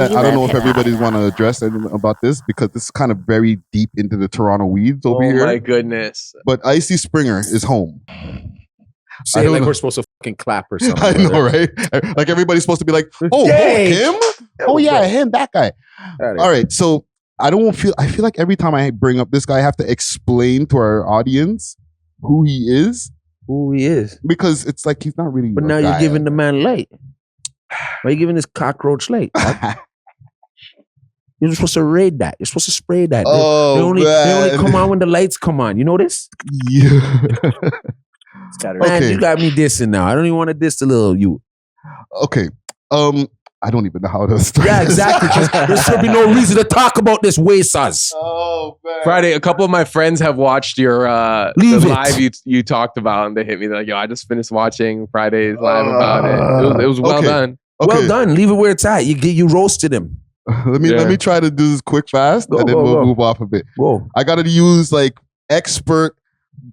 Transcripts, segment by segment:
I don't know if everybody's want to address anything about this because this is kind of very deep into the Toronto weeds over here. Oh my goodness. But Icy Springer is home. Say it like we're supposed to fucking clap or something. I know, right? Like everybody's supposed to be like, oh, him? Oh yeah, him, that guy. All right, so I feel like every time I bring up this guy, I have to explain to our audience who he is. Who he is. Because it's like he's not really. But now you're giving the man light. Why are you giving this cockroach light? You're supposed to raid that. You're supposed to spray that. Oh, they only come on when the lights come on. You know this? Yeah. Man, you got me dissing now. I don't even want to diss the little you. Okay. I don't even know how to start. Yeah, exactly. There should be no reason to talk about this way, sus. Oh, man. Friday, a couple of my friends have watched your the live you talked about, and they hit me. They're like, yo, I just finished watching Friday's live about it. It was well done. Okay. Well done. Leave it where it's at. You roasted him. Let me try to do this quick, fast, and then we'll move off a bit. I got to use like expert,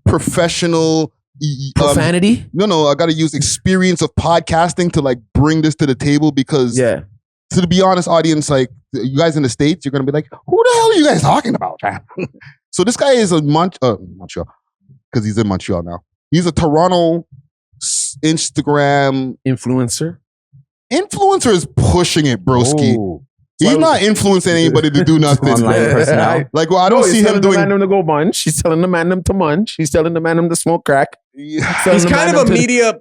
professional profanity. No, I got to use experience of podcasting to like bring this to the table because, to be honest, audience, like you guys in the States, you're gonna be like, who the hell are you guys talking about? So this guy is a Montreal because he's in Montreal now. He's a Toronto Instagram influencer. Influencer is pushing it, broski. Oh. He's not influencing anybody to do nothing. Online personality. Like, well, I don't see him doing. He's telling the man to go munch. He's telling the man to munch. He's telling the man to smoke crack. He's kind of a media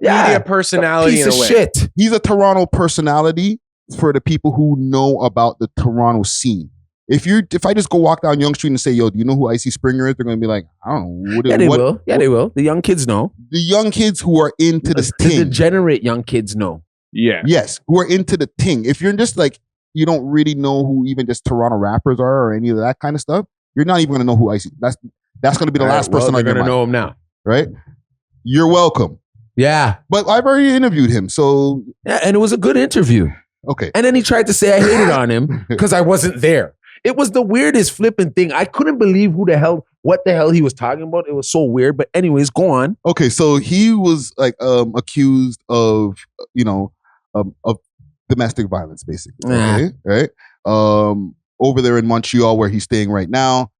personality in a way. Shit. He's a Toronto personality for the people who know about the Toronto scene. If I just go walk down Yonge Street and say, yo, do you know who Icy Springer is? They're going to be like, I don't know. They will. They will. The young kids know. The young kids who are into this thing. The degenerate young kids know. Yeah. Yes. Who are into the thing. If you're just like, you don't really know who even just Toronto rappers are or any of that kind of stuff, you're not even going to know who Icy. That's going to be the last person you're going to know him now. Right? You're welcome. Yeah. But I've already interviewed him, so. Yeah, and it was a good interview. Okay. And then he tried to say I hated on him because I wasn't there. It was the weirdest flipping thing. I couldn't believe what the hell he was talking about. It was so weird. But anyways, go on. Okay, so he was like accused of, of domestic violence, basically. Okay, right? Over there in Montreal, where he's staying right now.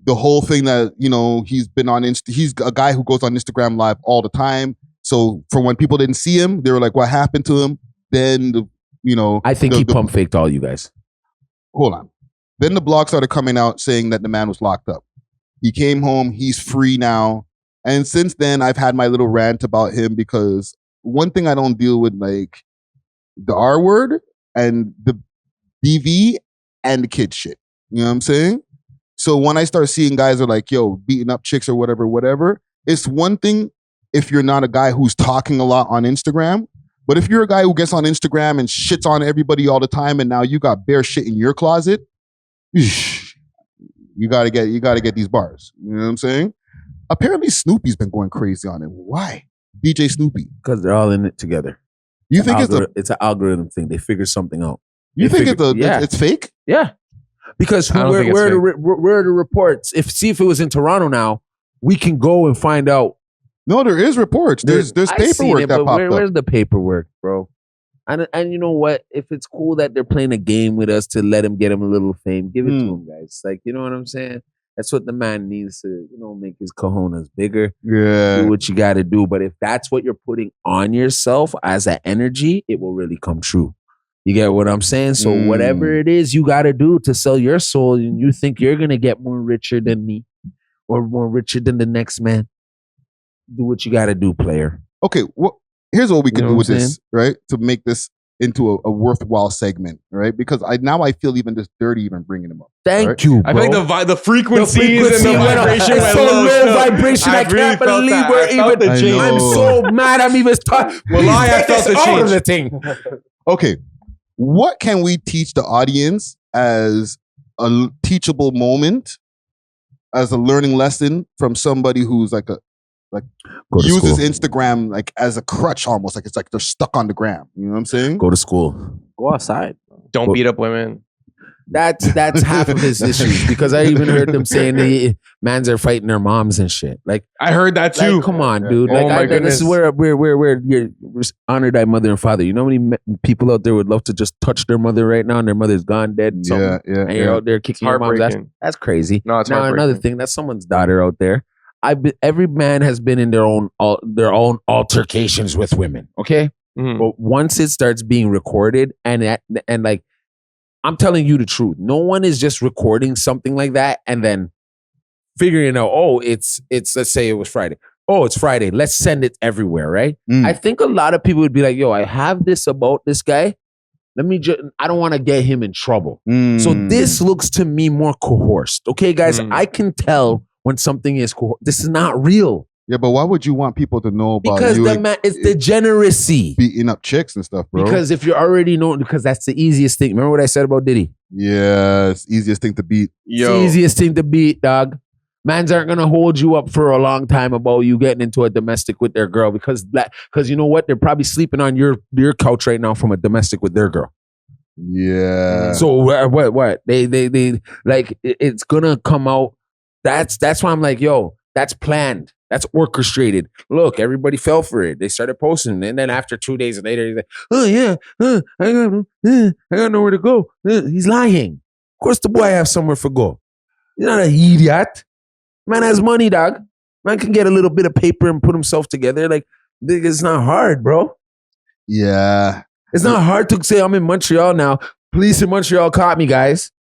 The whole thing that, he's been on he's a guy who goes on Instagram Live all the time. So for when people didn't see him, they were like, what happened to him? Then, I think he pump faked all you guys. Hold on. Then the blog started coming out saying that the man was locked up. He came home. He's free now. And since then, I've had my little rant about him because one thing I don't deal with, like, the R word and the DV and the kid shit. You know what I'm saying? So when I start seeing guys are like, yo, beating up chicks or whatever, it's one thing if you're not a guy who's talking a lot on Instagram. But if you're a guy who gets on Instagram and shits on everybody all the time and now you got bare shit in your closet, you gotta get these bars. You know what I'm saying? Apparently Snoopy's been going crazy on him. Why? DJ Snoopy. Because they're all in it together. You think it's an algorithm thing? They figure something out. You think it's fake? Yeah. Because where are the reports? See if it was in Toronto now, we can go and find out. No, there is reports. There's paperwork that popped up. Where's the paperwork, bro? And you know what? If it's cool that they're playing a game with us to let him get him a little fame, give it to him, guys. Like, you know what I'm saying? That's what the man needs to, make his cojones bigger. Yeah. Do what you got to do. But if that's what you're putting on yourself as an energy, it will really come true. You get what I'm saying? So whatever it is you got to do to sell your soul, and you think you're going to get more richer than me or more richer than the next man, do what you got to do, player. Okay, well, here's what we can do with this, right? To make this into a worthwhile segment, right? Because I feel even just dirty even bringing him up. Thank you, bro. I think the frequencies and the vibration went so low vibration. I can't believe we're even. I'm so mad. I'm even talking. Well, I felt the change. The thing. Okay, what can we teach the audience as a teachable moment, as a learning lesson from somebody who's like uses Instagram like as a crutch almost, like it's like they're stuck on the gram. You know what I'm saying? Go to school. Go outside. Don't beat up women. That's half of his issues, because I even heard them saying the mans are fighting their moms and shit. Like, I heard that too. like, come on, dude. Oh Like, my goodness. this is where you honor thy mother and father. You know how many people out there would love to just touch their mother right now and their mother's gone dead? Yeah. And you're out there kicking your mom's ass. That's crazy. No, it's now another thing, that's someone's daughter out there. Every man has been in their own altercations with women. Okay, but once it starts being recorded and like, I'm telling you the truth, no one is just recording something like that and then figuring out, oh, it's let's say it was Friday. Oh, it's Friday. Let's send it everywhere, right? I think a lot of people would be like, yo, I have this about this guy. I don't want to get him in trouble. So this looks to me more coerced. Okay, guys, I can tell when something is coerced. This is not real. Yeah, but why would you want people to know about because you? It's degeneracy. Beating up chicks and stuff, bro. Because if you already know, because that's the easiest thing. Remember what I said about Diddy? Yeah, it's easiest thing to beat. It's the easiest thing to beat, dog. Mans aren't gonna hold you up for a long time about you getting into a domestic with their girl, because you know what? They're probably sleeping on your couch right now from a domestic with their girl. Yeah. So what? They like, it's gonna come out. That's why I'm like, yo, that's planned. That's orchestrated. Look, everybody fell for it. They started posting, and then after 2 days later, he's like, "Oh yeah, I got nowhere to go." He's lying. Of course, the boy have somewhere to go. He's not an idiot. Man has money, dog. Man can get a little bit of paper and put himself together. Like, it's not hard, bro. Yeah. It's not hard to say I'm in Montreal now. Police in Montreal caught me, guys.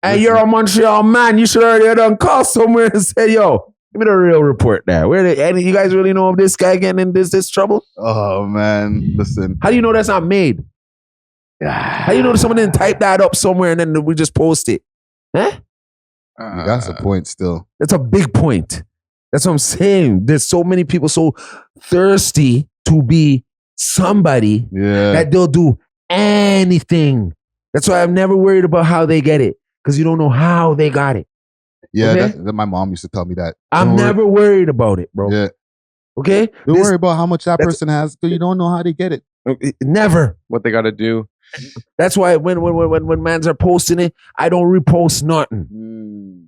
And you're a Montreal man. You should already have done call somewhere and say, yo, give me the real report there. And you guys really know of this guy getting in this trouble? Oh, man. Listen. How do you know that's not made? How do you know that someone didn't type that up somewhere and then we just post it? Huh? That's a point still. That's a big point. That's what I'm saying. There's so many people so thirsty to be somebody that they'll do anything. That's why I'm never worried about how they get it, because you don't know how they got it. Yeah, okay? that my mom used to tell me that. I'm never worried about it, bro. Yeah. Okay? Don't worry about how much that person has, because you don't know how they get it. Never. What they got to do. That's why when mans are posting it, I don't repost nothing.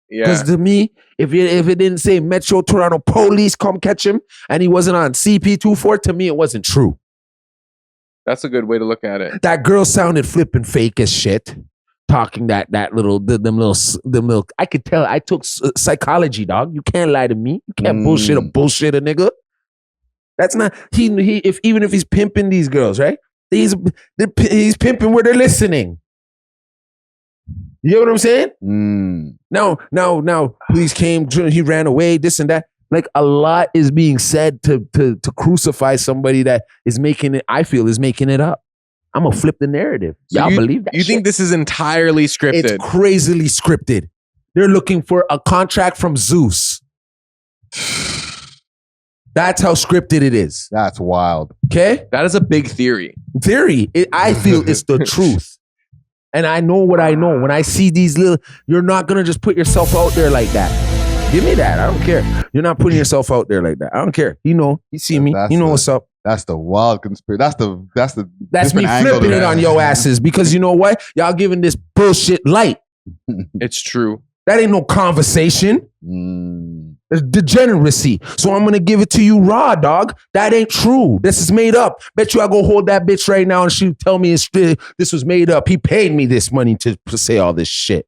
Yeah. Because to me, if it didn't say Metro Toronto Police come catch him and he wasn't on CP24, to me it wasn't true. That's a good way to look at it. That girl sounded flipping fake as shit, talking them little. I could tell. I took psychology, dog. You can't lie to me. You can't bullshit a nigga. That's not even if he's pimping these girls, right? He's pimping where they're listening. You get what I'm saying? Now, police came, he ran away, this and that. Like, a lot is being said to crucify somebody that is making it, I feel, is making it up. I'm going to flip the narrative. So y'all believe that You think this is entirely scripted? It's crazily scripted. They're looking for a contract from Zeus. That's how scripted it is. That's wild. Okay? That is a big theory. I feel it's the truth. And I know what I know. When I see these you're not going to just put yourself out there like that. Give me that. I don't care. You're not putting yourself out there like that. I don't care. You see me. You know what's up. That's the wild conspiracy. That's me flipping it on your asses, because you know what? Y'all giving this bullshit light. It's true. That ain't no conversation. It's degeneracy. So I'm going to give it to you raw, dog. That ain't true. This is made up. Bet you I go hold that bitch right now and she tell me this was made up. He paid me this money to say all this shit.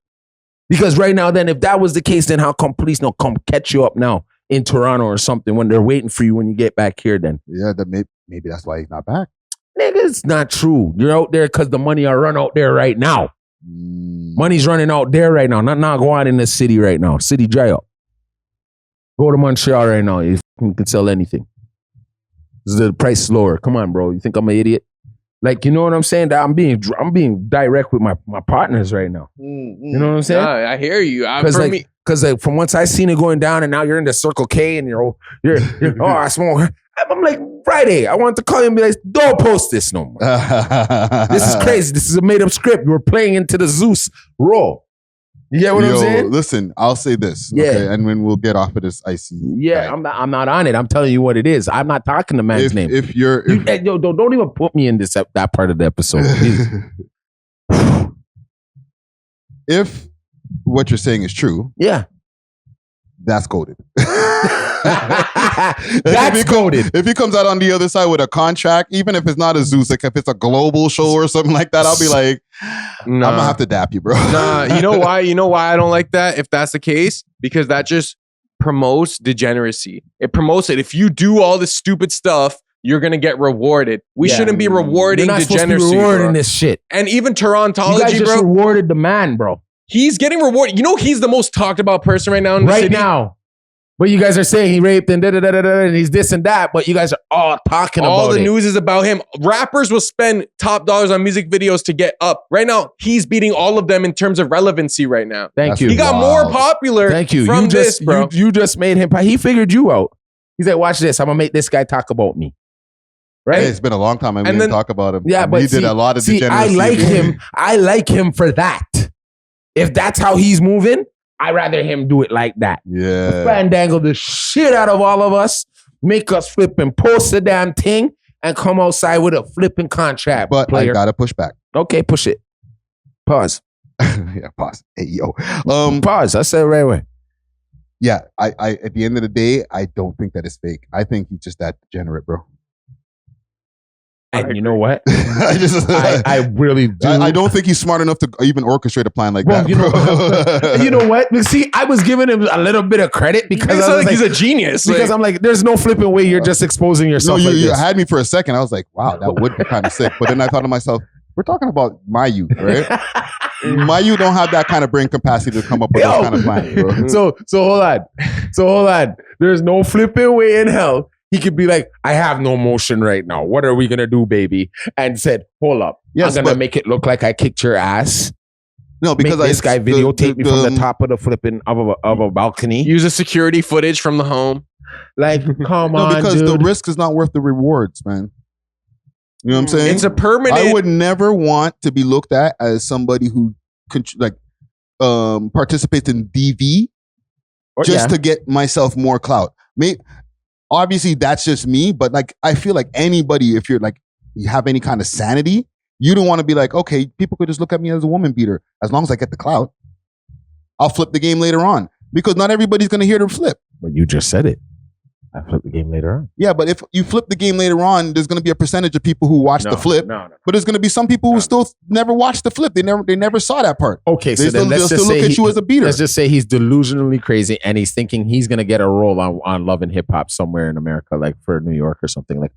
Because right now, then, if that was the case, then how come police don't come catch you up now in Toronto or something when they're waiting for you when you get back here then? Yeah, maybe that's why he's not back. Nigga, it's not true. You're out there because the money are run out there right now. Money's running out there right now. Not going in the city right now. City dry up. Go to Montreal right now. You can sell anything. The price is lower. Come on, bro. You think I'm an idiot? Like, you know what I'm saying? That I'm being direct with my partners right now. You know what I'm saying? I hear you. Because from once I seen it going down, and now you're in the Circle K, and you're I smoke. I'm like, Friday, I want to call you and be like, don't post this no more. This is crazy. This is a made up script. You're playing into the Zeus role. You get what I'm saying? Listen, I'll say this. Yeah. Okay, and when we'll get off of this icy. Yeah, I'm not on it. I'm telling you what it is. I'm not talking the man's name. Don't even put me in that part of the episode. If what you're saying is true, Yeah. that's goated. That's goated. If he comes out on the other side with a contract, even if it's not a Zeus, like if it's a global show or something like that, I'll be like, I'm gonna have to dap you, bro. Nah, you know why? You know why I don't like that? If that's the case, because that just promotes degeneracy. It promotes it. If you do all this stupid stuff, you're gonna get rewarded. We shouldn't be rewarding You're not degeneracy. supposed to be rewarding bro. this shit. And even You guys Torontology, just bro. rewarded the man, bro. He's getting rewarded. You know, he's the most talked about person right now in the Right city. now. But you guys are saying he raped and and he's this and that, but you guys are all talking about it. All the news is about him. Rappers will spend top dollars on music videos to get up. Right now, he's beating all of them in terms of relevancy right now. Thank you. He got more popular from this, bro. You just made him, he figured you out. He's like, watch this. I'm going to make this guy talk about me. Right? Hey, it's been a long time. I didn't talk about him. Yeah, but he did a lot of degeneracy. I like him. I like him for that. If that's how he's moving, I'd rather him do it like that. Yeah. Fandangle the shit out of all of us, make us flip and post the damn thing, and come outside with a flipping contract. But player. I gotta push back. Okay, push it. Pause. Yeah, pause. Hey, yo. Pause. I said it right away. Yeah, I at the end of the day, I don't think that is fake. I think he's just that degenerate, bro. And you know what? I really do. I don't think he's smart enough to even orchestrate a plan like that. You know what? See, I was giving him a little bit of credit because I was he's a genius. Because I'm like, there's no flipping way you're just exposing yourself. No, like you this. had me for a second. I was like, wow, that would be kind of sick. But then I thought to myself, we're talking about my youth, right? My youth don't have that kind of brain capacity to come up with those kind of plans, bro. So hold on. There's no flipping way in hell. He could be like, I have no motion right now. What are we going to do, baby? And said, hold up. Yes, I'm going to make it look like I kicked your ass. No, because this guy videotape me from the top of the flipping of a balcony. Use a security footage from the home. Like, come on, because dude. the risk is not worth the rewards, man. You know what I'm saying? It's a permanent. I would never want to be looked at as somebody who participates in DV to get myself more clout. Obviously, that's just me, but like I feel like anybody, if you're like you have any kind of sanity, you don't want to be like, okay, people could just look at me as a woman beater. As long as I get the clout, I'll flip the game later on because not everybody's going to hear the flip. But you just said it. I flip the game later on. Yeah, but if you flip the game later on, there's going to be a percentage of people who watch the flip. No. But there's going to be some people who still never watched the flip. They never saw that part. Okay, so then they'll still look at you as a beater. Let's just say he's delusionally crazy and he's thinking he's going to get a role on Love and Hip Hop somewhere in America, like for New York or something. Like,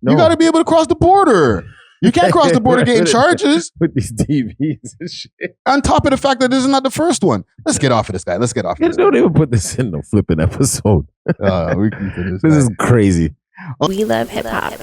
no. You got to be able to cross the border. You can't cross the border getting charges with these TVs and shit. On top of the fact that this is not the first one. Let's get off of this guy. Don't even put this in the flipping episode. We can do this. This is crazy. We love hip hop.